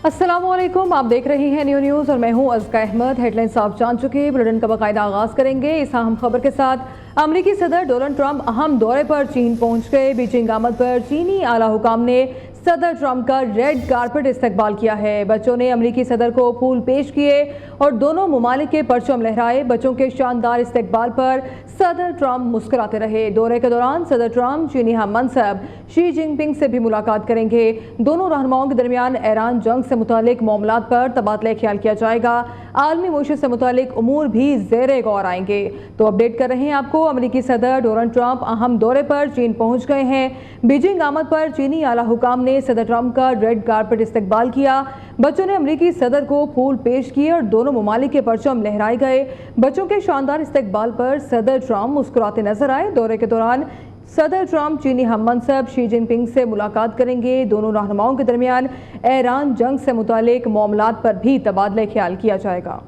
अस्सलामुअलैकुम, आप देख रहे हैं न्यू न्यूज़ और मैं हूं अज़का अहमद। हेडलाइंस आप जान चुके हैं। बुलेटिन का बाकायदा आगाज़ करेंगे इस अहम खबर के साथ। अमेरिकी सदर डोनाल्ड ट्रंप अहम दौरे पर चीन पहुंच गए। बीजिंग आमद पर चीनी आला हुकाम ने सदर ट्रंप का रेड कारपेट इस्तकबाल किया है। बच्चों ने अमेरिकी सदर को फूल पेश किए और दोनों ममालिक के परचम लहराए। बच्चों के शानदार इस्तकबाल पर सदर ट्रंप मुस्कुराते रहे। दौरे के दौरान सदर ट्रंप चीनी हम मनसब शी जिनपिंग से भी मुलाकात करेंगे। दोनों रहनुमाओं के दरमियान ईरान जंग से मुतालिक मामलात पर तबादला ख्याल किया जाएगा। आलमी मुआशरे से मुतालिक उमूर भी ज़ेरे गौर आएंगे। तो अपडेट कर रहे हैं आपको। अमेरिकी सदर डोनाल्ड ट्रंप अहम दौरे पर चीन पहुंच गए हैं। बीजिंग आमद पर चीनी आला हुकाम ने सदर ट्रंप का रेड कारपेट इस्तकबाल किया। बच्चों ने अमेरिकी सदर को फूल पेश किए और दोनों ममालिक के परचम लहराए गए। बच्चों के शानदार इस्तकबाल पर सदर ट्रंप मुस्कुराते नजर आए। दौरे के दौरान सदर ट्रंप चीनी हम मनसब शी जिनपिंग से मुलाकात करेंगे। दोनों रहनुमाओं के दरमियान ईरान जंग से मुतालिक मामलात पर भी तबादला ख्याल किया जाएगा।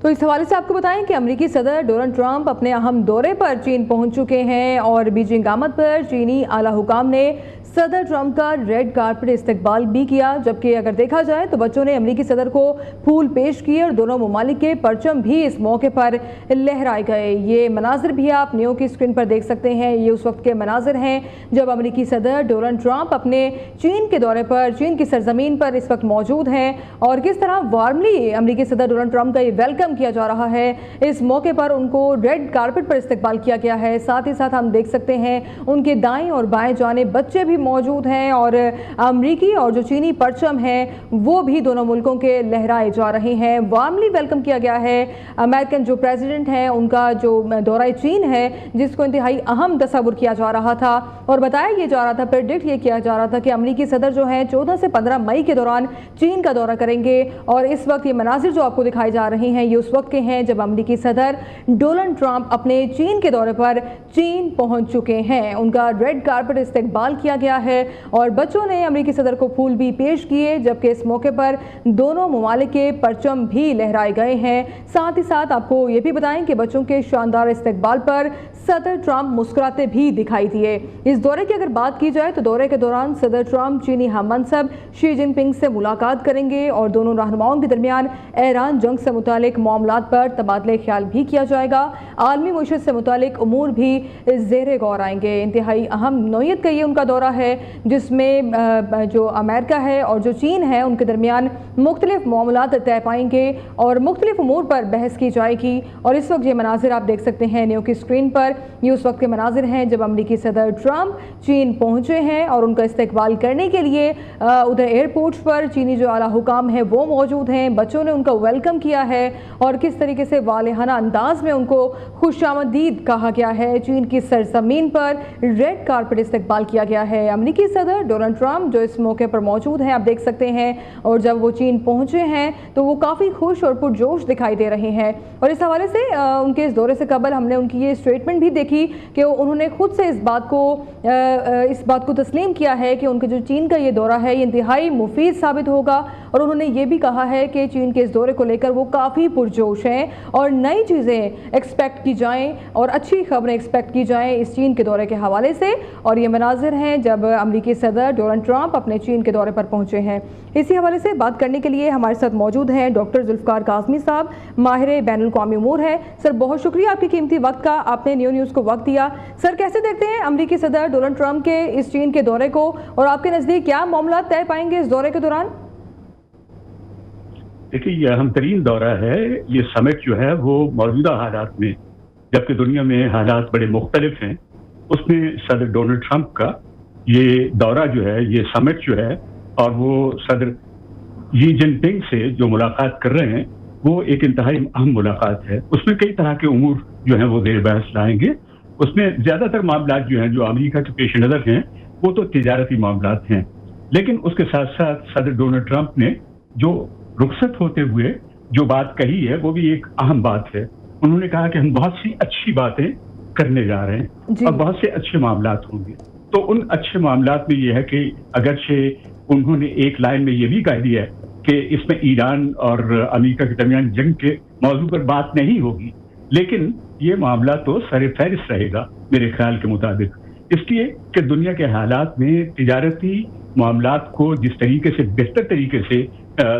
तो इस हवाले से आपको बताएं कि अमेरिकी सदर डोनाल्ड ट्रंप अपने अहम दौरे पर चीन पहुंच चुके हैं और बीजिंग आमद पर चीनी आला हुकाम ने सदर ट्रंप का रेड कारपेट इस्तकबाल भी किया। जबकि अगर देखा जाए तो बच्चों ने अमेरिकी सदर को फूल पेश किए और दोनों ममालिक के परचम भी इस मौके पर लहराए गए। ये मनाजिर भी आप न्यू की स्क्रीन पर देख सकते हैं। ये उस वक्त के मनाजिर हैं जब अमेरिकी सदर डोनाल्ड ट्रंप अपने चीन के दौरे पर चीन की सरजमीन पर इस वक्त मौजूद हैं और किस तरह वार्मली अमेरिकी सदर डोनाल्ड ट्रंप का ये वेलकम किया जा रहा है। इस मौके पर उनको रेड कारपेट पर इस्तकबाल किया गया है। साथ ही साथ हम देख सकते हैं उनके दाएं और बाएं जानिब बच्चे भी मौजूद हैं और अमेरिकी और जो चीनी परचम है वो भी दोनों मुल्कों के लहराए जा रहे हैं। वार्मली वेलकम किया गया है। अमेरिकन जो प्रेसिडेंट हैं उनका जो दौरा चीन है जिसको इंतहाई अहम तस्वुर किया जा रहा था और बताया ये जा रहा था, प्रेडिक्ट ये किया जा रहा था कि अमेरिकी सदर जो है 14 से 15 मई के दौरान चीन का दौरा करेंगे। और इस वक्त ये मनाजिर जो आपको दिखाई जा रहे हैं ये उस वक्त के हैं जब अमेरिकी सदर डोनाल्ड ट्रंप अपने चीन के दौरे पर चीन पहुंच चुके हैं। उनका रेड कारपेट इस्तकबाल किया गया है और बच्चों ने अमेरिकी सदर को फूल भी पेश किए। जबकि इस मौके पर दोनों ममालिक के परचम भी लहराए गए हैं। साथ ही साथ आपको ये भी बताएं कि बच्चों के शानदार इस्तकबाल पर सदर ट्रंप मुस्कुराते भी दिखाई दिए। इस दौरे की अगर बात की जाए तो दौरे के दौरान सदर ट्रंप चीनी हम मनसब शी जिनपिंग से मुलाकात करेंगे और दोनों रहनुमाओं के दरमियान ईरान जंग से मुतालिक मामलात पर तबादला ख्याल भी किया जाएगा। आलमी मुआशरे से मुतालिक उमूर भी ज़ेरे गौर आएंगे। इंतहाई अहम नौयत का ये उनका दौरा है जिसमें जो अमेरिका है और जो चीन है उनके दरमियान मुख्तलिफ मामलात तय पाएंगे और मुख्तलिफ उमूर पर बहस की जाएगी। और इस वक्त ये मनाजिर आप देख सकते हैं न्यू की स्क्रीन पर। ये उस वक्त के मनाजिर हैं जब अमेरिकी सदर ट्रंप चीन पहुंचे हैं और उनका इस्तकबाल करने के लिए उधर एयरपोर्ट पर चीनी जो आला हुकाम है वो मौजूद हैं। बच्चों ने उनका वेलकम किया है और किस तरीके से वालेहाना अंदाज में उनको खुशामदीद कहा गया है। चीन की सरजमीन पर रेड कारपेट इस्तकबाल किया गया है। अमेरिकी सदर डोनाल्ड ट्रंप जो इस मौके पर मौजूद हैं आप देख सकते हैं और जब वो चीन पहुंचे हैं तो वो काफ़ी खुश और पुरजोश दिखाई दे रहे हैं। और इस हवाले से उनके इस दौरे से कबल हमने उनकी ये स्टेटमेंट भी देखी कि उन्होंने खुद से इस बात को तस्लीम किया है कि उनका जो चीन का ये दौरा है ये इंतहाई मुफीद साबित होगा। और उन्होंने ये भी कहा है कि चीन के इस दौरे को लेकर वो काफ़ी पुरजोश हैं और नई चीज़ें एक्सपेक्ट की जाएँ और अच्छी खबरें एक्सपेक्ट की जाएँ इस चीन के दौरे के हवाले से। और ये मनाजिर हैं जब अमेरिकी सदर डोनाल्ड ट्रंप अपने चीन के दौरे पर पहुंचे हैं। इसी हवाले से बात करने के लिए हमारे साथ मौजूद हैं डॉक्टर जुल्फ़िकार काज़मी साहब, माहिर बैनुल-अक़वामी उमूर है। सर बहुत शुक्रिया आपके कीमती वक्त का, आपने न्यू न्यूज़ को वक्त दिया। सर कैसे देखते हैं अमेरिकी सदर डोनाल्ड ट्रंप के इस चीन के दौरे को और आपके नज़दीक क्या मामला तय पाएंगे इस दौरे के दौरान? देखिए ये अहम तरीन दौरा है। ये समिट जो है वो मौजूदा हालात में जबकि दुनिया में हालात बड़े मुख्तलिफ हैं उसमें सदर डोनाल्ड ट्रंप का ये दौरा जो है, ये समिट जो है और वो सदर शी जिनपिंग से जो मुलाकात कर रहे हैं वो एक इंतहाई अहम मुलाकात है। उसमें कई तरह के उमूर जो हैं वो ज़ेर बहस लाएंगे। उसमें ज़्यादातर मामला जो हैं जो अमेरिका के पेश नज़र हैं वो तो तिजारती मामलात हैं, लेकिन उसके साथ साथ सदर डोनाल्ड ट्रंप ने जो रुखसत होते हुए जो बात कही है वो भी एक अहम बात है। उन्होंने कहा कि हम बहुत सी अच्छी बातें करने जा रहे हैं और बहुत से अच्छे मामलात होंगे। तो उन अच्छे मामलात में यह है कि अगरचे उन्होंने एक लाइन में ये भी कह दिया है कि इसमें ईरान और अमेरिका के दरमियान जंग के मौजू पर बात नहीं होगी, लेकिन ये मामला तो सर-ए-फहरिस्त रहेगा मेरे ख्याल के मुताबिक, इसलिए कि दुनिया के हालात में तिजारती मामलात को जिस तरीके से बेहतर तरीके से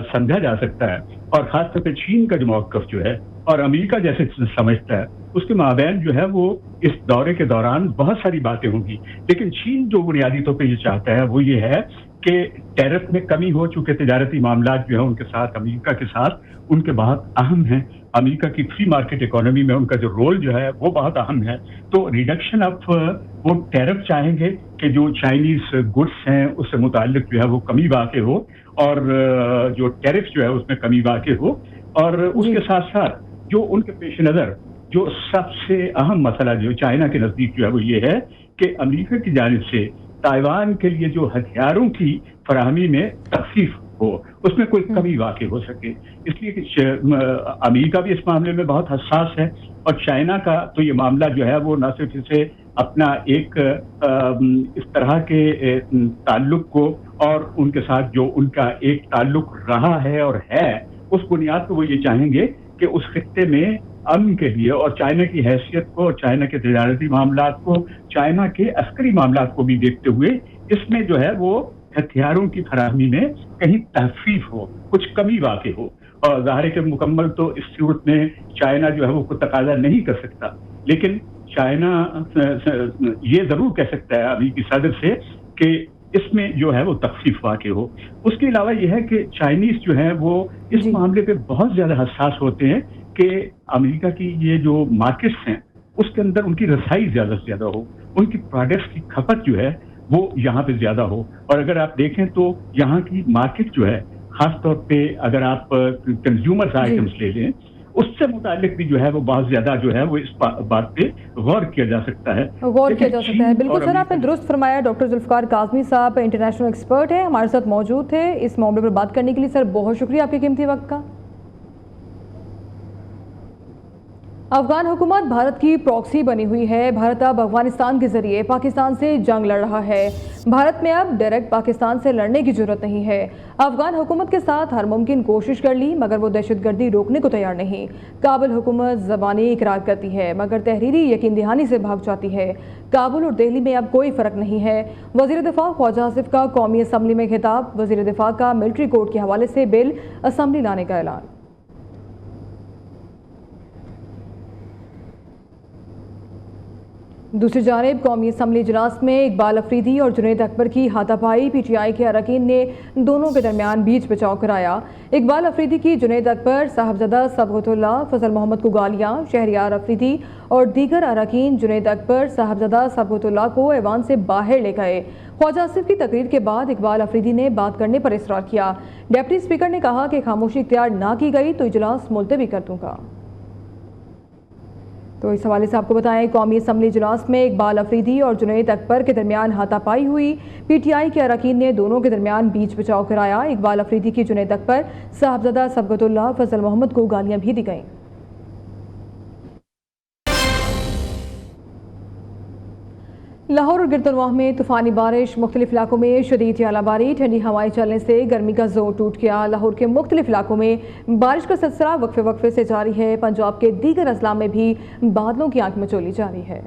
समझा जा सकता है, और खासतौर पर चीन का जो मौक़िफ़ जो है और अमेरिका जैसे समझता है, उसके माबैन जो है वो इस दौरे के दौरान बहुत सारी बातें होंगी। लेकिन चीन जो बुनियादी तौर पे ये चाहता है वो ये है कि टैरिफ में कमी हो, चूंकि तिजारती मामलात जो है उनके साथ अमेरिका के साथ उनके बहुत अहम हैं। अमेरिका की फ्री मार्केट इकोनॉमी में उनका जो रोल जो है वो बहुत अहम है। तो रिडक्शन ऑफ वो टैरिफ चाहेंगे कि जो चाइनीज गुड्स हैं उससे मुताल्लिक जो है वो कमी वाक़ हो, और जो टैरिफ जो है उसमें कमी वाक़ हो, और उसके साथ साथ जो उनके पेश नज़र जो सबसे अहम मसला जो चाइना के नज़दीक जो है वो ये है कि अमेरिका की जानिब से ताइवान के लिए जो हथियारों की फराहमी में तखफीफ हो, उसमें कोई कमी वाक़ हो सके। इसलिए कि अमेरिका भी इस मामले में बहुत हसास है, और चाइना का तो ये मामला जो है वो न सिर्फ इसे अपना एक इस तरह के ताल्लुक को और उनके साथ जो उनका एक ताल्लुक रहा है और है, उस बुनियाद पर वो ये चाहेंगे कि उस खित्ते में अमन के लिए और चाइना की हैसियत को और चाइना के तजारती मामलात को, चाइना के अस्करी मामलात को भी देखते हुए इसमें जो है वो हथियारों की फराहमी में कहीं तहफीफ हो, कुछ कमी वाक़ हो। और ज़ाहिर है कि मुकम्मल तो इस सूरत में चाइना जो है वो कोई तकाजा नहीं कर सकता, लेकिन चाइना ये ज़रूर कह सकता है अमेरिकी सदर से कि इसमें जो है वो तखफीफ वाक़ हो। उसके अलावा यह है कि चाइनीज़ जो है वो इस मामले पे बहुत ज़्यादा हसास होते हैं कि अमेरिका की ये जो मार्केट्स हैं उसके अंदर उनकी रसाई ज़्यादा से ज़्यादा हो, उनकी प्रोडक्ट्स की खपत जो है वो यहाँ पे ज़्यादा हो। और अगर आप देखें तो यहाँ की मार्केट जो है, ख़ास तौर पे अगर आप कंज्यूमर्स आइटम्स ले लें, उससे मुतालिक भी जो है वो बहुत ज्यादा जो है वो इस बात पे गौर किया जा सकता है। बिल्कुल सर, आपने दुरुस्त फरमाया। डॉक्टर जुल्फकार काज़मी साहब इंटरनेशनल एक्सपर्ट हैं, हमारे साथ मौजूद थे इस मामले पर बात करने के लिए। सर बहुत शुक्रिया आपके कीमती वक्त का। अफगान हुकूमत भारत की प्रॉक्सी बनी हुई है। भारत अब अफगानिस्तान के जरिए पाकिस्तान से जंग लड़ रहा है। भारत में अब डायरेक्ट पाकिस्तान से लड़ने की जरूरत नहीं है। अफगान हुकूमत के साथ हर मुमकिन कोशिश कर ली, मगर वो दहशतगर्दी रोकने को तैयार नहीं। काबुल हुकूमत ज़बानी इकरार करती है, मगर तहरीरी यकीन दहानी से भाग जाती है। काबुल और दिल्ली में अब कोई फ़र्क नहीं है। वज़ीर दिफ़ा ख्वाजा आसिफ का कौमी असम्बली में खिताब। वज़ीर दिफ़ा का मिलिट्री कोड के हवाले से बिल असम्बली लाने का ऐलान। दूसरी जानिब कौमी असम्बली इजलास में इकबाल अफरीदी और जुनैद अकबर की हाथापाई। PTI के अरकान ने दोनों के दरमियान बीच बचाव कराया। इकबाल अफरीदी की जुनैद अकबर, साहबजादा सबगतुल्लाह, फजल मोहम्मद को गालियाँ। शहरियार अफरीदी और दीगर अरकान जुनैद अकबर, साहबजादा सबगतुल्लाह को ऐवान से बाहर ले गए। ख्वाजा आसिफ की तकरीर के बाद इकबाल अफरीदी ने बात करने पर इसरार किया। डिप्टी स्पीकर ने कहा कि खामोशी इख्तियार ना की गई तो इजलास मुलतवी कर दूंगा। तो इस हवाले से आपको बताएं, कौमी असम्बली इजलास में इकबाल अफरीदी और जुनैद अकबर के दरमियान हाथापाई हुई। PTI के अरकान ने दोनों के दरमियान बीच बचाव कराया। इकबाल अफरीदी की जुनैद अकबर, साहबजादा सबगतुल्लाह, फजल मोहम्मद को गालियां भी दी गईं। लाहौर और गिरदनवाह में तूफ़ानी बारिश, मुख्तलिफ इलाकों में शदीद आलाबारी, ठंडी हवाएं चलने से गर्मी का जोर टूट गया। लाहौर के मुख्तलिफ इलाकों में बारिश का सिलसिला वक्फे वक्फे से जारी है। पंजाब के दीगर अजला में भी बादलों की आंख मचोली जारी है।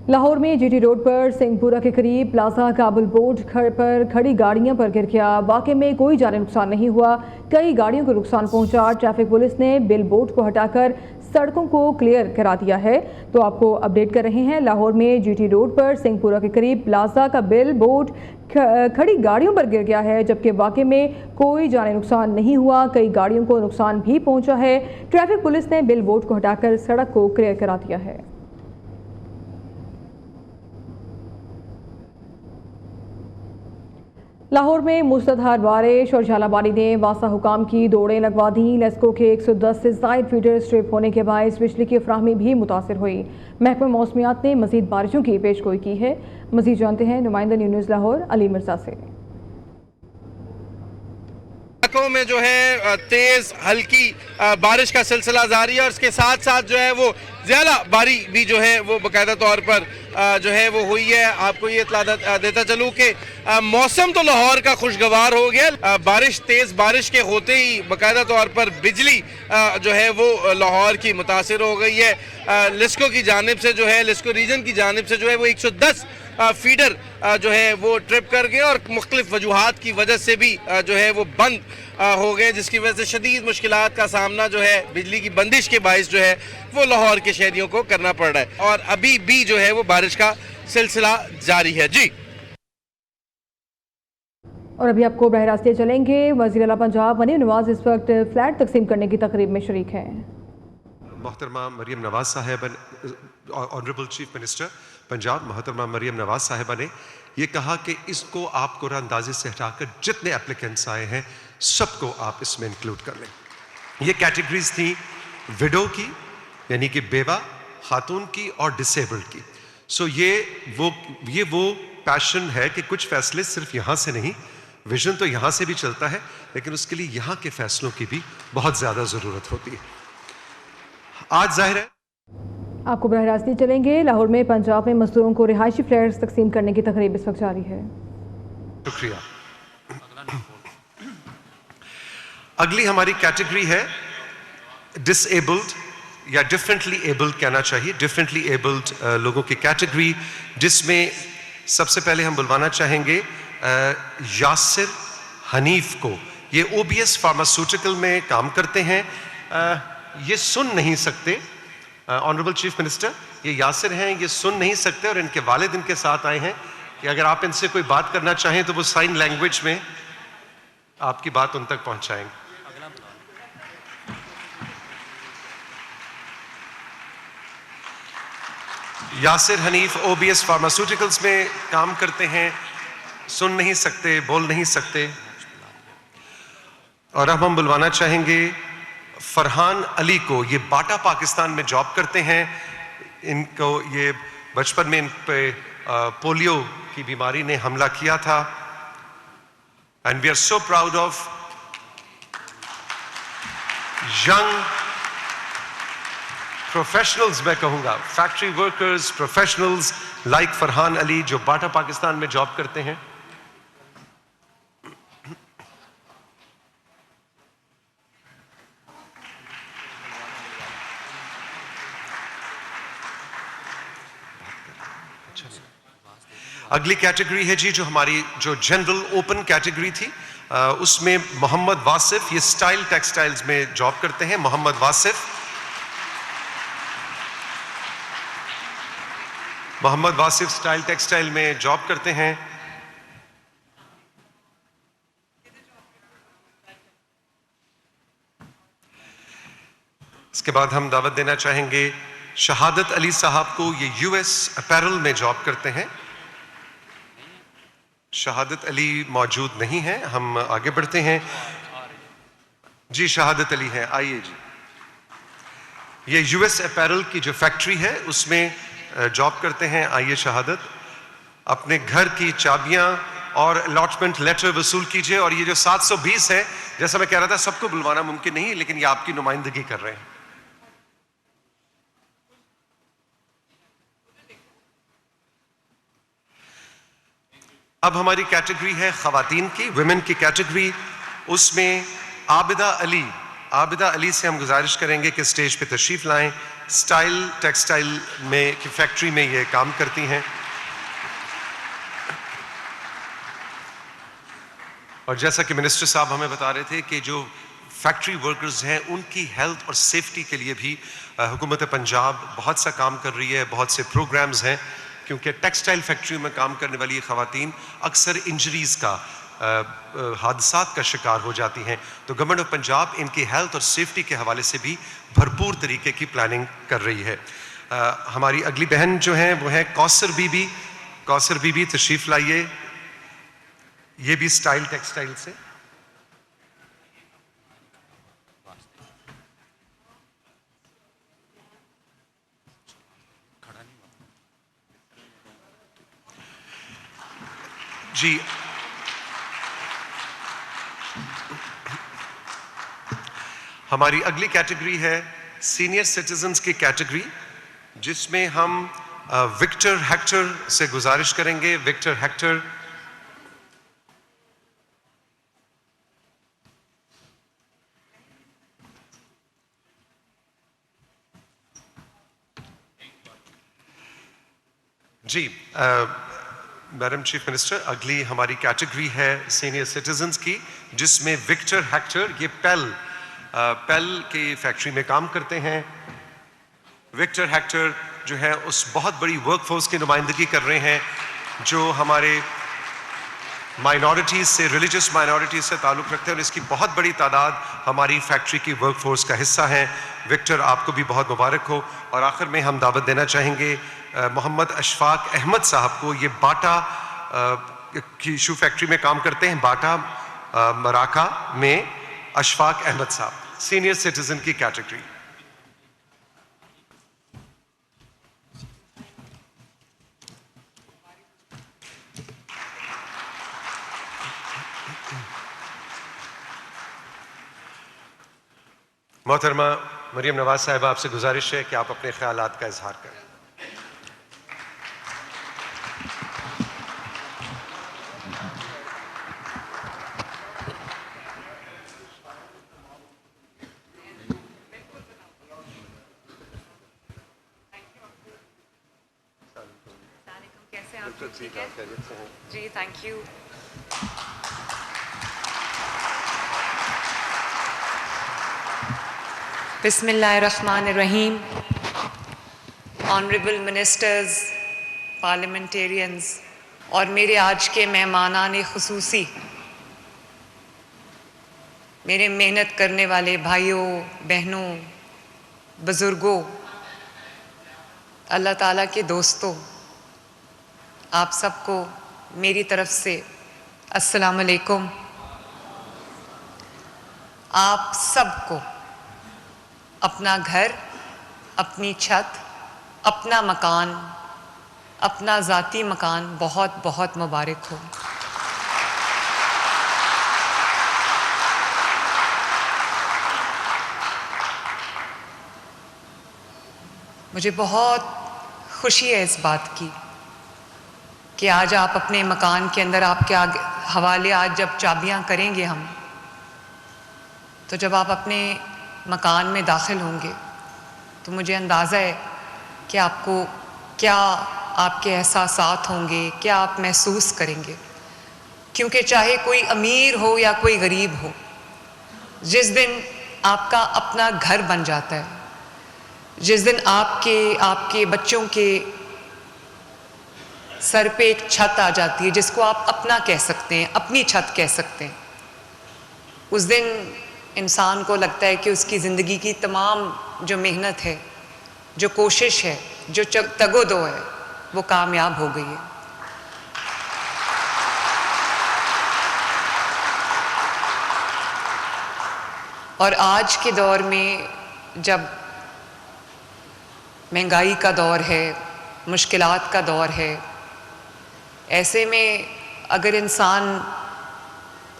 लाहौर में GT रोड पर सिंहपुरा के करीब प्लाजा काबुल बोर्ड पर खड़ी गाड़ियां पर गिर गया। वाक़े में कोई जानी नुकसान नहीं हुआ, कई गाड़ियों को नुकसान पहुंचा। ट्रैफिक पुलिस ने बिल बोर्ड को हटाकर सड़कों को क्लियर करा दिया है। तो आपको अपडेट कर रहे हैं, लाहौर में GT रोड पर सिंहपुरा के करीब प्लाजा का बिल बोर्ड खड़ी गाड़ियों पर गिर गया है, जबकि वाक़े में कोई जानी नुकसान नहीं हुआ, कई गाड़ियों को नुकसान भी पहुंचा है। ट्रैफिक पुलिस ने बिल बोर्ड को हटाकर सड़क को क्लियर करा दिया है। लाहौर में मूसलाधार बारिश और झालाबारी ने वासा हुकाम की दौड़ें लगवा दी। लेस्को के 110 से ज़ायद फीडर स्ट्रिप होने के बायस बिजली की फराहमी भी मुतासर हुई। महकमा मौसमियात ने मज़ीद बारिशों की पेशगोई की है। मज़ीद जानते हैं नुमाइंदा न्यूज़ लाहौर अली मिर्जा से। इलाकों में जो है तेज हल्की बारिश का सिलसिला जारी है और इसके साथ साथ जो है वो ज़्यादा बारी भी जो है वो बाकायदा तौर पर जो है वो हुई है। आपको ये इत्तला देता चलूँ कि मौसम तो लाहौर का खुशगवार हो गया। बारिश तेज बारिश के होते ही बाकायदा तौर पर बिजली जो है वो लाहौर की मुतासिर हो गई है। लिस्को की जानिब से जो है लिस्को रीजन की जानिब से जो है वो 110 फीडर जो है वो ट्रिप कर गए और मुख्तलिफ वजूहात की वजह से भी जो है वो बंद हो गए, जिसकी वजह से शदीद मुश्किलात का सामना जो है बिजली की बंदिश के बायस जो है वो लाहौर के शहरियों को करना पड़ रहा है और अभी भी जो है वो बारिश का सिलसिला जारी है। जी और अभी आपको बरह रास्ते चलेंगे। वज़ीर आला पंजाब मरीम नवाज इस वक्त फ्लैट तकसीम करने की तकरीब में शरीक हैं। मोहतरमा मरीम नवाज साहिबा, ऑनरेबल चीफ मिनिस्टर पंजाब मोहतरमा मरीम नवाज साहिबा ने ये कहा कि इसको आप कुरानंदाजी से हटाकर जितने एप्लीकेंट्स आए हैं सबको आप इसमें इंक्लूड कर लें। ये कैटेगरीज थी विडो की यानी कि बेवा खातून की और डिसेबल्ड की। सो ये वो पैशन है कि कुछ फैसले सिर्फ यहाँ से नहीं, विजन तो यहाँ से भी चलता है लेकिन उसके लिए यहाँ के फैसलों की भी बहुत ज़्यादा ज़रूरत होती है। आज जाहिर है आपको बरह रास्ते चलेंगे। लाहौर में पंजाब में मजदूरों को रिहायशी फ्लैट्स तकसीम करने की तकरीब इस वक्त जारी है। शुक्रिया। अगली हमारी कैटेगरी है डिसेबल्ड या डिफरेंटली एबल्ड कहना चाहिए, डिफरेंटली एबल्ड लोगों की कैटेगरी, जिसमें सबसे पहले हम बुलवाना चाहेंगे यासिर हनीफ को। ये ओबीएस फार्मास्यूटिकल में काम करते हैं। ये सुन नहीं सकते। ऑनरेबल चीफ मिनिस्टर, ये यासिर हैं, ये सुन नहीं सकते और इनके वालिद इनके साथ आए हैं कि अगर आप इनसे कोई बात करना चाहें तो वो साइन लैंग्वेज में आपकी बात उन तक पहुंचाएंगे। यासिर हनीफ ओबीएस फार्मास्यूटिकल्स में काम करते हैं, सुन नहीं सकते, बोल नहीं सकते। और अब हम बुलवाना चाहेंगे फरहान अली को। ये बाटा पाकिस्तान में जॉब करते हैं। इनको ये बचपन में इन पे पोलियो की बीमारी ने हमला किया था and we are so proud of young professionals, मैं कहूंगा factory workers, professionals like Farhan Ali जो बाटा पाकिस्तान में जॉब करते हैं। अगली कैटेगरी है जी जो हमारी जो जनरल ओपन कैटेगरी थी, उसमें मोहम्मद वासिफ, ये स्टाइल टेक्सटाइल्स में जॉब करते हैं। मोहम्मद वासिफ स्टाइल टेक्सटाइल में जॉब करते हैं। इसके बाद हम दावत देना चाहेंगे शहादत अली साहब को। ये यूएस अपैरल में जॉब करते हैं। शहादत अली मौजूद नहीं है, हम आगे बढ़ते हैं। जी शहादत अली हैं, आइए जी। ये यूएस अपैरल की जो फैक्ट्री है उसमें जॉब करते हैं। आइए शहादत, अपने घर की चाबियां और अलॉटमेंट लेटर वसूल कीजिए। और ये जो 720 है, जैसा मैं कह रहा था सबको बुलवाना मुमकिन नहीं, लेकिन ये आपकी नुमाइंदगी कर रहे हैं। अब हमारी कैटेगरी है खवातीन की, विमेन की कैटेगरी। उसमें आबिदा अली से हम गुजारिश करेंगे कि स्टेज पे तशरीफ लाएं। स्टाइल टेक्सटाइल में की फैक्ट्री में ये काम करती हैं। और जैसा कि मिनिस्टर साहब हमें बता रहे थे कि जो फैक्ट्री वर्कर्स हैं उनकी हेल्थ और सेफ्टी के लिए भी हुकूमत पंजाब बहुत सा काम कर रही है, बहुत से प्रोग्राम्स हैं, क्योंकि टेक्सटाइल फैक्ट्री में काम करने वाली खवातीन अक्सर इंजरीज का हादसात का शिकार हो जाती हैं। तो गवर्नमेंट ऑफ पंजाब इनकी हेल्थ और सेफ्टी के हवाले से भी भरपूर तरीके की प्लानिंग कर रही है। हमारी अगली बहन जो है वो है कौसर बीबी तशरीफ लाइए। ये भी स्टाइल टेक्सटाइल से। जी हमारी अगली कैटेगरी है सीनियर सिटीजन्स की कैटेगरी, जिसमें हम विक्टर हेक्टर से गुजारिश करेंगे। विक्टर हेक्टर, जी मैडम चीफ मिनिस्टर, अगली हमारी कैटेगरी है सीनियर सिटीजन्स की, जिसमें विक्टर हेक्टर ये पेल की फैक्ट्री में काम करते हैं। विक्टर हेक्टर जो है उस बहुत बड़ी वर्कफोर्स की नुमाइंदगी कर रहे हैं जो हमारे माइनॉरिटीज़ से, रिलीजियस माइनॉरिटीज़ से ताल्लुक़ रखते हैं, और इसकी बहुत बड़ी तादाद हमारी फैक्ट्री की वर्कफोर्स का हिस्सा है। विक्टर, आपको भी बहुत मुबारक हो। और आखिर में हम दावत देना चाहेंगे मोहम्मद अशफाक अहमद साहब को। ये बाटा की शू फैक्ट्री में काम करते हैं, बाटा मराका में। अशफाक अहमद साहब, सीनियर सिटीजन की कैटेगरी। मोहतरमा मरियम नवाज साहिबा, आपसे गुजारिश है कि आप अपने ख्यालात का इजहार करें। कैसे आप? ठीक है जी, थैंक यू। बिस्मिल्लाहिर्रहमानिर्रहीम। ऑनरेबल मिनिस्टर्स, पार्लियामेंटेरियंस और मेरे आज के मेहमानान खुसूसी, मेरे मेहनत करने वाले भाइयों बहनों, बुज़ुर्गों, अल्लाह ताला के दोस्तों, आप सबको मेरी तरफ से अस्सलाम वालेकुम। आप सबको अपना घर, अपनी छत, अपना मकान, अपना ज़ाती मकान बहुत बहुत मुबारक हो। मुझे बहुत खुशी है इस बात की कि आज आप अपने मकान के अंदर, आपके आगे हवाले आज जब चाबियां करेंगे हम, तो जब आप अपने मकान में दाखिल होंगे तो मुझे अंदाज़ा है कि आपको क्या आपके एहसासात होंगे, क्या आप महसूस करेंगे। क्योंकि चाहे कोई अमीर हो या कोई गरीब हो, जिस दिन आपका अपना घर बन जाता है, जिस दिन आपके बच्चों के सर पे एक छत आ जाती है जिसको आप अपना कह सकते हैं, अपनी छत कह सकते हैं, उस दिन इंसान को लगता है कि उसकी ज़िंदगी की तमाम जो मेहनत है, जो कोशिश है, जो तगोदो है, वो कामयाब हो गई है। और आज के दौर में जब महंगाई का दौर है, मुश्किलात का दौर है, ऐसे में अगर इंसान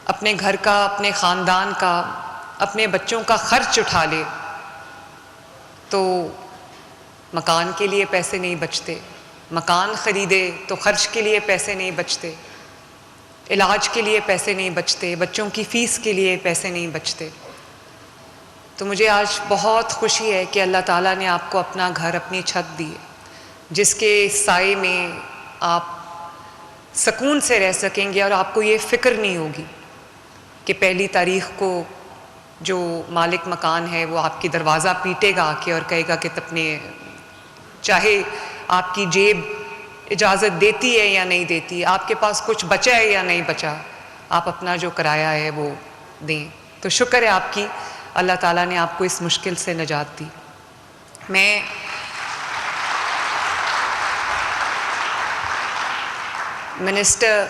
अपने घर का, अपने ख़ानदान का, अपने बच्चों का खर्च उठा ले तो मकान के लिए पैसे नहीं बचते, मकान ख़रीदे तो खर्च के लिए पैसे नहीं बचते, इलाज के लिए पैसे नहीं बचते, बच्चों की फ़ीस के लिए पैसे नहीं बचते। तो मुझे आज बहुत खुशी है कि अल्लाह ताला ने आपको अपना घर, अपनी छत दी है, जिसके साए में आप सुकून से रह सकेंगे और आपको ये फ़िक्र नहीं होगी कि पहली तारीख़ को जो मालिक मकान है वो आपकी दरवाज़ा पीटेगा आके और कहेगा कि तपने, चाहे आपकी जेब इजाज़त देती है या नहीं देती, आपके पास कुछ बचा है या नहीं बचा, आप अपना जो किराया है वो दें। तो शुक्र है आपकी, अल्लाह ताला ने आपको इस मुश्किल से निजात दी। मैं minister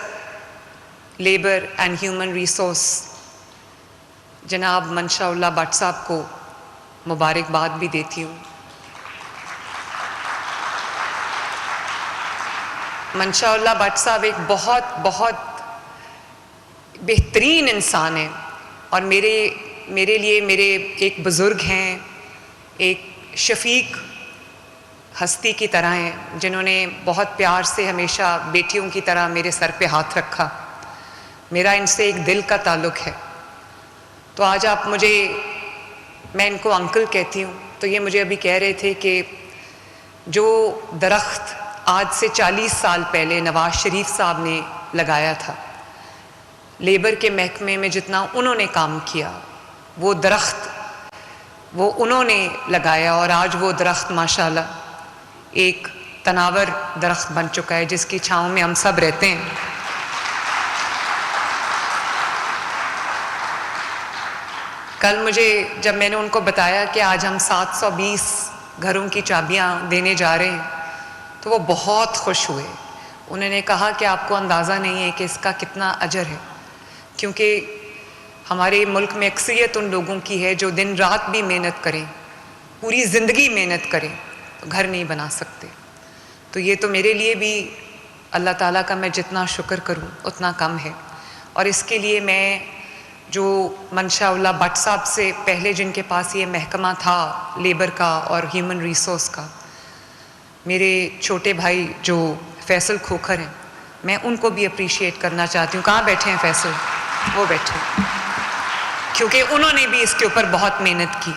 labour and human resource जनाब मंशा भट्ट साहब को मुबारकबाद भी देती हूँ। मंशा भट्ट साहब एक बहुत बहुत बेहतरीन इंसान है और मेरे मेरे लिए मेरे एक बुज़ुर्ग हैं, एक शफीक हस्ती की तरह हैं, जिन्होंने बहुत प्यार से हमेशा बेटियों की तरह मेरे सर पे हाथ रखा। मेरा इनसे एक दिल का ताल्लुक़ है। तो आज आप मुझे, मैं इनको अंकल कहती हूँ, तो ये मुझे अभी कह रहे थे कि जो दरख्त आज से 40 साल पहले नवाज शरीफ साहब ने लगाया था, लेबर के महकमे में जितना उन्होंने काम किया, वो दरख्त वो उन्होंने लगाया और आज वो दरख्त माशाल्लाह एक तनावर दरख्त बन चुका है, जिसकी छाँव में हम सब रहते हैं। कल मुझे जब मैंने उनको बताया कि आज हम 720 घरों की चाबियां देने जा रहे हैं, तो वो बहुत खुश हुए। उन्होंने कहा कि आपको अंदाज़ा नहीं है कि इसका कितना अजर है, क्योंकि हमारे मुल्क में अक्सरियत उन लोगों की है जो दिन रात भी मेहनत करें, पूरी ज़िंदगी मेहनत करें, तो घर नहीं बना सकते। तो ये तो मेरे लिए भी अल्लाह ताला का मैं जितना शुक्र करूं उतना कम है। और इसके लिए मैं जो मंशाउल्लाह भट्ट साहब से पहले जिनके पास ये महकमा था लेबर का और ह्यूमन रिसोर्स का, मेरे छोटे भाई जो फैसल खोखर हैं, मैं उनको भी अप्रिशिएट करना चाहती हूँ। कहाँ बैठे हैं फैसल? वो बैठे, क्योंकि उन्होंने भी इसके ऊपर बहुत मेहनत की।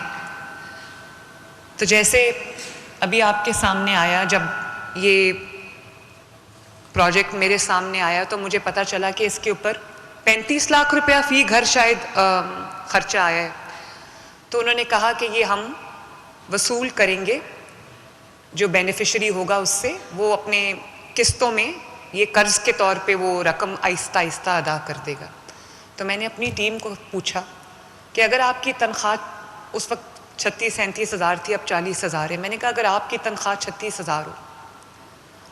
तो जैसे अभी आपके सामने आया, जब ये प्रोजेक्ट मेरे सामने आया तो मुझे पता चला कि इसके ऊपर 35 लाख रुपया फ़ी घर शायद ख़र्चा आया है। तो उन्होंने कहा कि ये हम वसूल करेंगे, जो बेनिफिशरी होगा उससे वो अपने किस्तों में ये कर्ज़ के तौर पे वो रकम आहिस्ता आहिस्ता अदा कर देगा। तो मैंने अपनी टीम को पूछा कि अगर आपकी तनख्वाह उस वक्त 36-37 हज़ार थी, अब 40 हज़ार है। मैंने कहा अगर आपकी तनख्वाह 36 हज़ार हो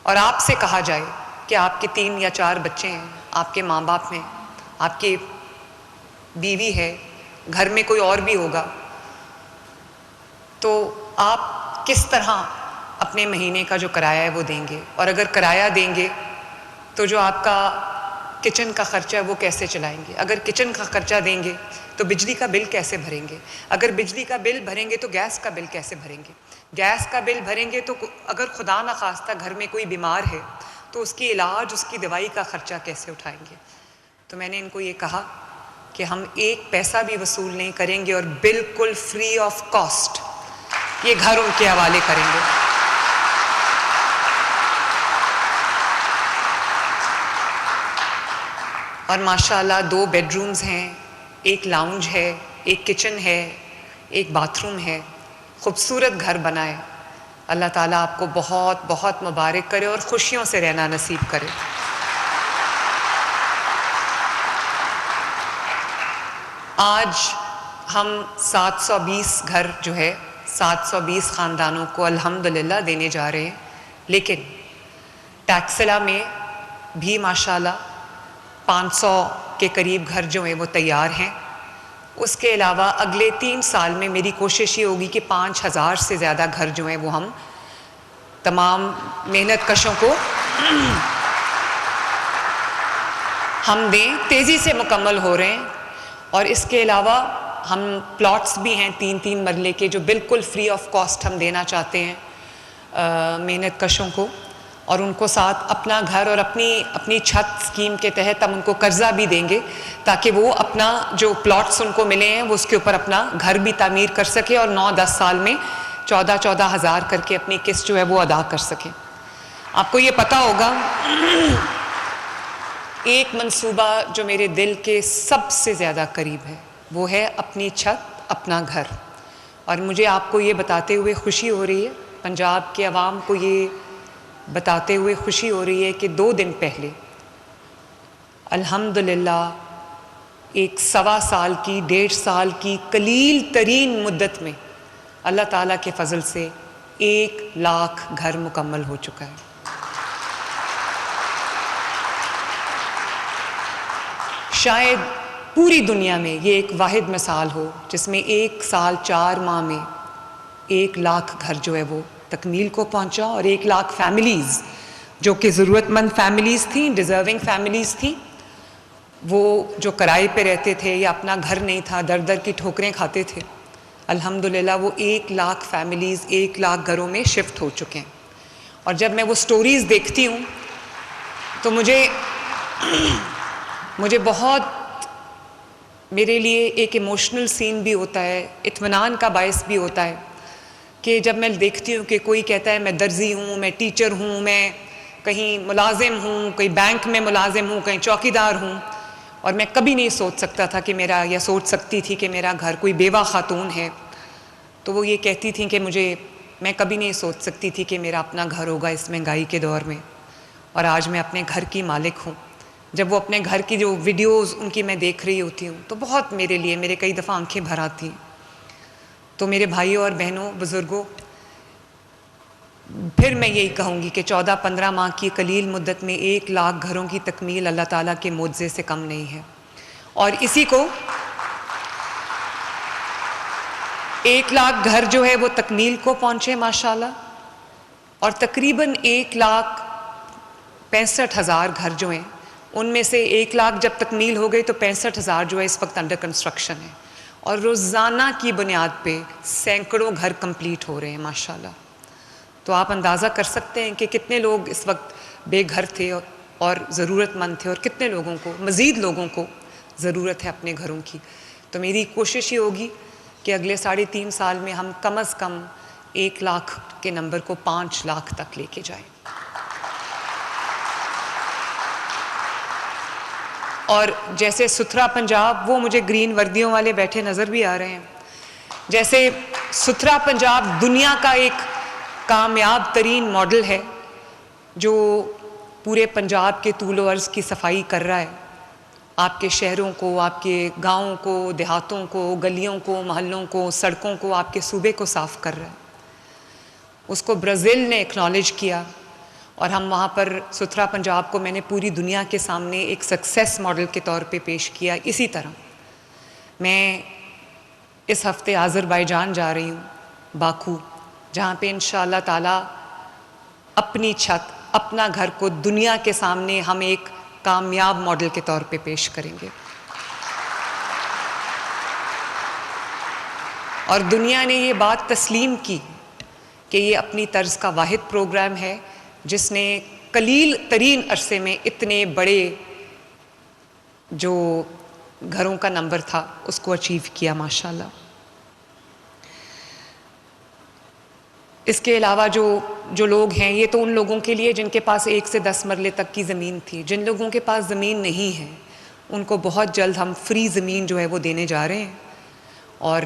और आपसे कहा जाए कि आपके 3 या 4 बच्चे हैं, आपके माँ बाप हैं, आपकी बीवी है, घर में कोई और भी होगा, तो आप किस तरह अपने महीने का जो किराया है वो देंगे? और अगर किराया देंगे तो जो आपका किचन का ख़र्चा है वो कैसे चलाएंगे? अगर किचन का ख़र्चा देंगे तो बिजली का बिल कैसे भरेंगे? अगर बिजली का बिल भरेंगे तो गैस का बिल कैसे भरेंगे? गैस का बिल भरेंगे तो अगर खुदा न खास्ता घर में कोई बीमार है तो उसकी इलाज, उसकी दवाई का ख़र्चा कैसे उठाएंगे? तो मैंने इनको ये कहा कि हम 1 पैसा भी वसूल नहीं करेंगे और बिल्कुल फ्री ऑफ कॉस्ट ये घर उनके हवाले करेंगे। और माशाल्लाह 2 बेडरूम्स हैं, 1 लाउंज है, 1 किचन है, 1 बाथरूम है, खूबसूरत घर बना है। अल्लाह ताला आपको बहुत बहुत मुबारक करे और खुशियों से रहना नसीब करे। आज हम 720 घर जो है 720 ख़ानदानों को अल्हम्दुलिल्लाह देने जा रहे हैं, लेकिन टैक्सिला में भी माशाल्लाह 500 के करीब घर जो हैं वो तैयार हैं। उसके अलावा अगले 3 साल में मेरी कोशिश ये होगी कि 5000 से ज़्यादा घर जो हैं वो हम तमाम मेहनत कशों को हम दें। तेज़ी से मुकम्मल हो रहे हैं। और इसके अलावा हम प्लॉट्स भी हैं 3-3 मरले के, जो बिल्कुल फ्री ऑफ कॉस्ट हम देना चाहते हैं मेहनत कशों को, और उनको साथ अपना घर और अपनी छत स्कीम के तहत हम उनको कर्जा भी देंगे, ताकि वो अपना जो प्लॉट्स उनको मिले हैं वो उसके ऊपर अपना घर भी तामीर कर सके और 9-10 साल में 14-14 हज़ार करके अपनी किस्त जो है वो अदा कर सके। आपको ये पता होगा, एक मंसूबा जो मेरे दिल के सबसे ज़्यादा करीब है वो है अपनी छत अपना घर। और मुझे आपको ये बताते हुए खुशी हो रही है, पंजाब के अवाम को ये बताते हुए खुशी हो रही है कि 2 दिन पहले अल्हम्दुलिल्लाह एक 1.25 साल की 1.5 साल की कलील तरीन मुद्दत में अल्लाह ताला के फजल से 1 लाख घर मुकम्मल हो चुका है। शायद पूरी दुनिया में ये एक वाहिद मिसाल हो जिसमें 1 साल 4 माह में 1 लाख घर जो है वो तकमील को पहुंचा, और 1 लाख फैमिलीज़ जो कि ज़रूरतमंद फैमिलीज़ थी, डिज़र्विंग फैमिलीज़ थी, वो जो किराए पे रहते थे या अपना घर नहीं था, दर दर की ठोकरें खाते थे, अल्हम्दुलिल्लाह वो 1 लाख फैमिलीज़ 1 लाख घरों में शिफ्ट हो चुके हैं। और जब मैं वो स्टोरीज़ देखती हूँ तो मुझे बहुत, मेरे लिए एक इमोशनल सीन भी होता है, इत्मीनान का बायस भी होता है कि जब मैं देखती हूँ कि कोई कहता है मैं दर्जी हूँ, मैं टीचर हूँ, मैं कहीं मुलाजिम हूँ, कहीं बैंक में मुलाजिम हूँ, कहीं चौकीदार हूँ, और मैं कभी नहीं सोच सकता था कि मेरा, या सोच सकती थी कि मेरा घर कोई बेवा खातून है, तो वो ये कहती थी कि मैं कभी नहीं सोच सकती थी कि मेरा अपना घर होगा इस महंगाई के दौर में, और आज मैं अपने घर की मालिक हूँ। जब वो अपने घर की जो वीडियोस उनकी मैं देख रही होती हूँ तो बहुत मेरे कई दफ़ा आंखें भर आती हैं। तो मेरे भाइयों और बहनों, बुज़ुर्गों, फिर मैं यही कहूँगी कि 14-15 माह की कलील मुद्दत में 1 लाख घरों की तकमील अल्लाह ताला के मुआवजे से कम नहीं है। और इसी को 1 लाख घर जो है वो तकमील को पहुँचे माशाल्लाह, और तकरीबन 1,65,000 घर जो हैं उनमें से 1 लाख जब तकमील हो गई तो 65,000 जो है इस वक्त अंडर कंस्ट्रक्शन है, और रोज़ाना की बुनियाद पे सैकड़ों घर कंप्लीट हो रहे हैं माशाल्लाह। तो आप अंदाज़ा कर सकते हैं कि कितने लोग इस वक्त बेघर थे और ज़रूरतमंद थे, और कितने लोगों को, मज़ीद लोगों को ज़रूरत है अपने घरों की। तो मेरी कोशिश ये होगी कि अगले 3.5 साल में हम कम अज़ कम 1 लाख के नंबर को 5 लाख तक लेके जाएं। और जैसे सुथरा पंजाब, वो मुझे ग्रीन वर्दियों वाले बैठे नज़र भी आ रहे हैं, जैसे सुथरा पंजाब दुनिया का एक कामयाब तरीन मॉडल है जो पूरे पंजाब के तूलो अर्ज़ की सफाई कर रहा है, आपके शहरों को, आपके गाँवों को, देहातों को, गलियों को, मोहल्लों को, सड़कों को, आपके सूबे को साफ़ कर रहा है। उसको ब्राज़ील ने एक्नॉलेज किया, और हम वहाँ पर सुथरा पंजाब को मैंने पूरी दुनिया के सामने एक सक्सेस मॉडल के तौर पे पेश किया। इसी तरह मैं इस हफ़्ते आज़रबाईजान जा रही हूँ, बाकू, जहाँ पे इंशाअल्लाह ताला अपनी छत, अपना घर को दुनिया के सामने हम एक कामयाब मॉडल के तौर पे पेश करेंगे। और दुनिया ने ये बात तस्लीम की कि ये अपनी तर्ज का वाहिद प्रोग्राम है जिसने कलील तरीन अरसे में इतने बड़े जो घरों का नंबर था उसको अचीव किया माशाल्लाह। इसके अलावा जो लोग हैं, ये तो उन लोगों के लिए जिनके पास 1 से 10 मरले तक की ज़मीन थी। जिन लोगों के पास ज़मीन नहीं है उनको बहुत जल्द हम फ्री ज़मीन जो है वो देने जा रहे हैं, और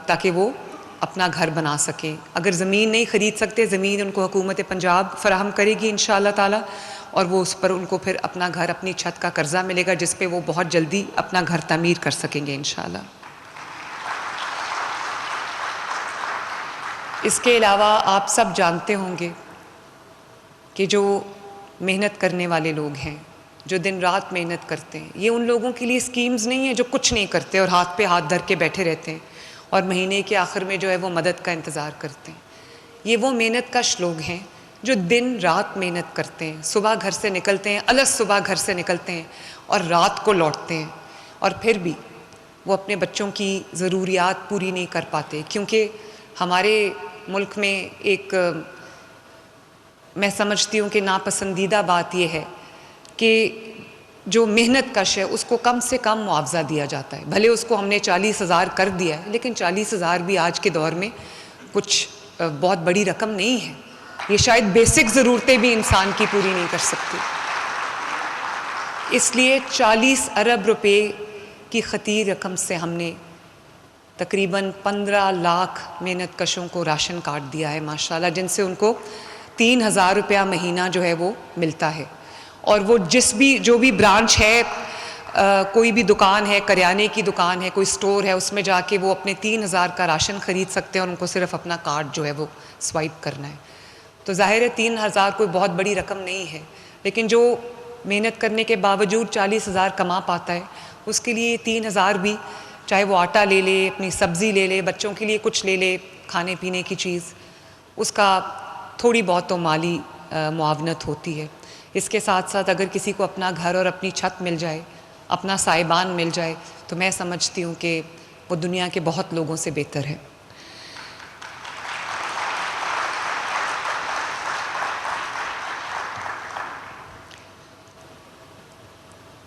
ताकि वो अपना घर बना सकें। अगर ज़मीन नहीं ख़रीद सकते, ज़मीन उनको हुकूमत पंजाब फ़राहम करेगी इंशाअल्लाह ताला, और वो उस पर उनको फिर अपना घर, अपनी छत का कर्ज़ा मिलेगा जिस पे वो बहुत जल्दी अपना घर तामीर कर सकेंगे इंशाअल्लाह। इसके अलावा आप सब जानते होंगे कि जो मेहनत करने वाले लोग हैं, जो दिन रात मेहनत करते हैं, ये उन लोगों के लिए स्कीम्स नहीं है जो कुछ नहीं करते और हाथ पे हाथ धर के बैठे रहते हैं और महीने के आखिर में जो है वो मदद का इंतज़ार करते हैं। ये वो मेहनत कश लोग हैं जो दिन रात मेहनत करते हैं, सुबह घर से निकलते हैं, अलस सुबह घर से निकलते हैं और रात को लौटते हैं, और फिर भी वो अपने बच्चों की ज़रूरियात पूरी नहीं कर पाते। क्योंकि हमारे मुल्क में एक मैं समझती हूँ कि नापसंदीदा बात यह है कि जो मेहनत कश है उसको कम से कम मुआवजा दिया जाता है। भले उसको हमने 40,000 कर दिया है, लेकिन 40,000 भी आज के दौर में कुछ बहुत बड़ी रकम नहीं है। ये शायद बेसिक ज़रूरतें भी इंसान की पूरी नहीं कर सकती। इसलिए 40 अरब रुपए की खतीर रकम से हमने तकरीबन 15 लाख मेहनत कशों को राशन कार्ड दिया है माशाल्लाह, जिनसे उनको 3,000 रुपया महीना जो है वो मिलता है। और वो जो भी ब्रांच है, कोई भी दुकान है, करियाने की दुकान है, कोई स्टोर है, उसमें जाके वो अपने 3,000 का राशन ख़रीद सकते हैं और उनको सिर्फ अपना कार्ड जो है वो स्वाइप करना है। तो ज़ाहिर है 3,000 कोई बहुत बड़ी रकम नहीं है, लेकिन जो मेहनत करने के बावजूद 40,000 कमा पाता है उसके लिए 3,000 भी, चाहे वो आटा ले ले, अपनी सब्ज़ी ले ले, बच्चों के लिए कुछ ले ले, खाने पीने की चीज़, उसका थोड़ी बहुत तो माली मुआवनत होती है। इसके साथ साथ अगर किसी को अपना घर और अपनी छत मिल जाए, अपना साहिबान मिल जाए, तो मैं समझती हूँ कि वो दुनिया के बहुत लोगों से बेहतर है।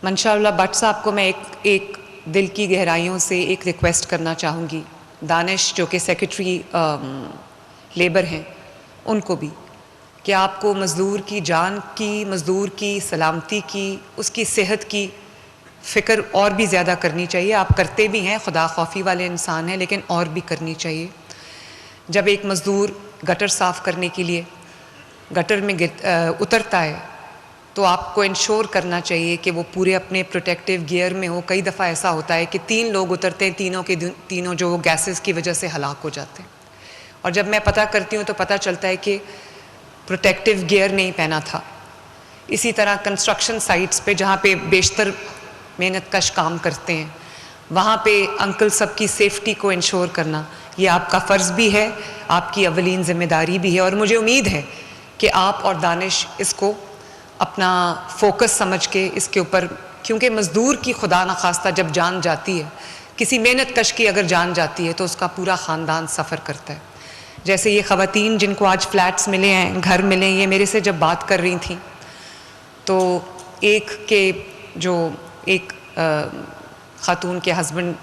मंशाअल्लाह भट्ट साहब को मैं एक दिल की गहराइयों से एक रिक्वेस्ट करना चाहूँगी, दानिश जो कि सेक्रेटरी लेबर हैं, उनको भी, कि आपको मज़दूर की जान की, मज़दूर की सलामती की, उसकी सेहत की फ़िक्र और भी ज़्यादा करनी चाहिए। आप करते भी हैं, खुदा खौफी वाले इंसान हैं, लेकिन और भी करनी चाहिए। जब एक मज़दूर गटर साफ़ करने के लिए गटर में उतरता है, तो आपको इंश्योर करना चाहिए कि वो पूरे अपने प्रोटेक्टिव गियर में हो। कई दफ़ा ऐसा होता है कि 3 लोग उतरते हैं, तीनों जो गैसेस की वजह से हलाक हो जाते हैं। और जब मैं पता करती हूँ तो पता चलता है कि प्रोटेक्टिव गियर नहीं पहना था। इसी तरह कंस्ट्रक्शन साइट्स पे जहाँ पे बेशतर मेहनत कश काम करते हैं, वहाँ पे अंकल सबकी सेफ्टी को इंश्योर करना ये आपका फ़र्ज़ भी है, आपकी अवलीन ज़िम्मेदारी भी है। और मुझे उम्मीद है कि आप और दानिश इसको अपना फोकस समझ के इसके ऊपर, क्योंकि मज़दूर की खुदा न खास्ता जब जान जाती है, किसी मेहनत कश की अगर जान जाती है, तो उसका पूरा ख़ानदान सफ़र करता है। जैसे ये ख़वातीन जिनको आज फ्लैट्स मिले हैं, घर मिले, ये मेरे से जब बात कर रही थी, तो एक ख़ातून के हस्बैंड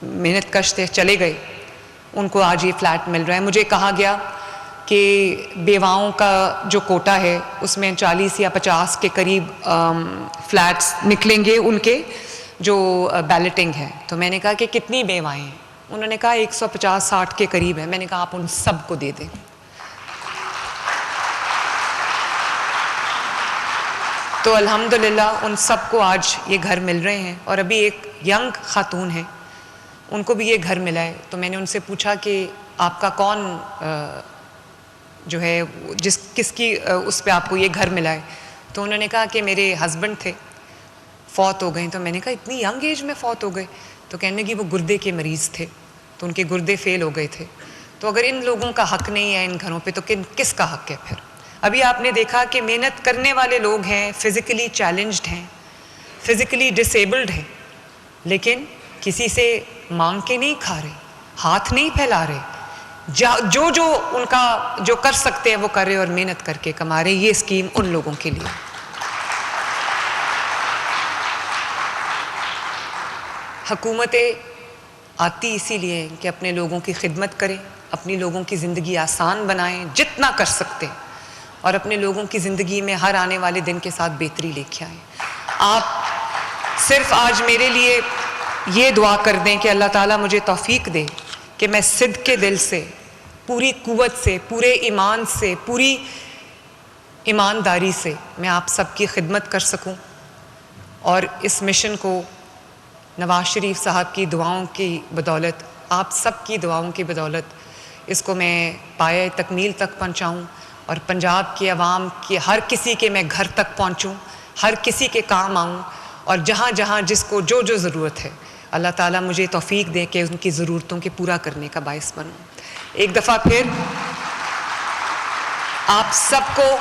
मेहनत कश थे, चले गए, उनको आज ये फ्लैट मिल रहा है। मुझे कहा गया कि बेवाओं का जो कोटा है उसमें 40 या 50 के करीब फ्लैट्स निकलेंगे उनके जो बैलेटिंग है। तो मैंने कहा कि कितनी बेवाएं हैं? उन्होंने कहा 150-60 के करीब है। मैंने कहा आप उन सब को दे दें। तो अल्हम्दुलिल्लाह उन सब को आज ये घर मिल रहे हैं। और अभी एक यंग खातून है, उनको भी ये घर मिला है। तो मैंने उनसे पूछा कि आपका कौन जो है किसकी उस पे आपको ये घर मिला है? तो उन्होंने कहा कि मेरे हस्बैंड थे, फौत हो गए। तो मैंने कहा इतनी यंग एज में फौत हो गए? तो कहने की वो गुर्दे के मरीज़ थे, तो उनके गुर्दे फेल हो गए थे। तो अगर इन लोगों का हक नहीं है इन घरों पे, तो किसका हक है फिर? अभी आपने देखा कि मेहनत करने वाले लोग हैं, फिज़िकली चैलेंज्ड हैं, फिज़िकली डिसेबल्ड हैं, लेकिन किसी से मांग के नहीं खा रहे, हाथ नहीं फैला रहे, जो उनका जो कर सकते हैं वो कर रहे और मेहनत करके कमा रहे। ये स्कीम उन लोगों के लिए। हुकूमतें आती इसीलिए कि अपने लोगों की खिदमत करें, अपनी लोगों की ज़िंदगी आसान बनाएं जितना कर सकते हैं, और अपने लोगों की ज़िंदगी में हर आने वाले दिन के साथ बेहतरी लेके आएँ। आप सिर्फ आज मेरे लिए ये दुआ कर दें कि अल्लाह ताला मुझे तौफीक दे कि मैं सिद्क़ के दिल से, पूरी कुव्वत से, पूरे ईमान से, पूरी ईमानदारी से मैं आप सबकी खिदमत कर सकूं, और इस मिशन को नवाज शरीफ साहब की दुआओं की बदौलत, आप सब की दुआओं की बदौलत, इसको मैं पाए तकमील तक पहुंचाऊं, और पंजाब की आवाम के हर किसी के मैं घर तक पहुंचूं, हर किसी के काम आऊं, और जहाँ जहाँ जिसको जो जो ज़रूरत है अल्लाह ताला मुझे तौफीक दे कि उनकी ज़रूरतों के पूरा करने का बाइस बनूं। एक दफ़ा फिर आप सबको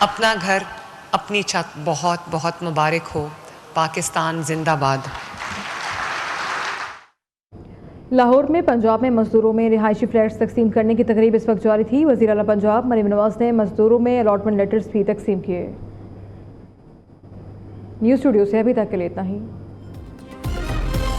अपना घर, अपनी छत बहुत बहुत मुबारक हो। पाकिस्तान जिंदाबाद। लाहौर में पंजाब में मजदूरों में रिहायशी फ्लैट्स तकसीम करने की तकरीब इस वक्त जारी थी। वज़ीर आला पंजाब मरीम नवाज ने मजदूरों में अलॉटमेंट लेटर्स भी तकसीम किए। न्यूज़ स्टूडियो से अभी तक के लिए इतना ही।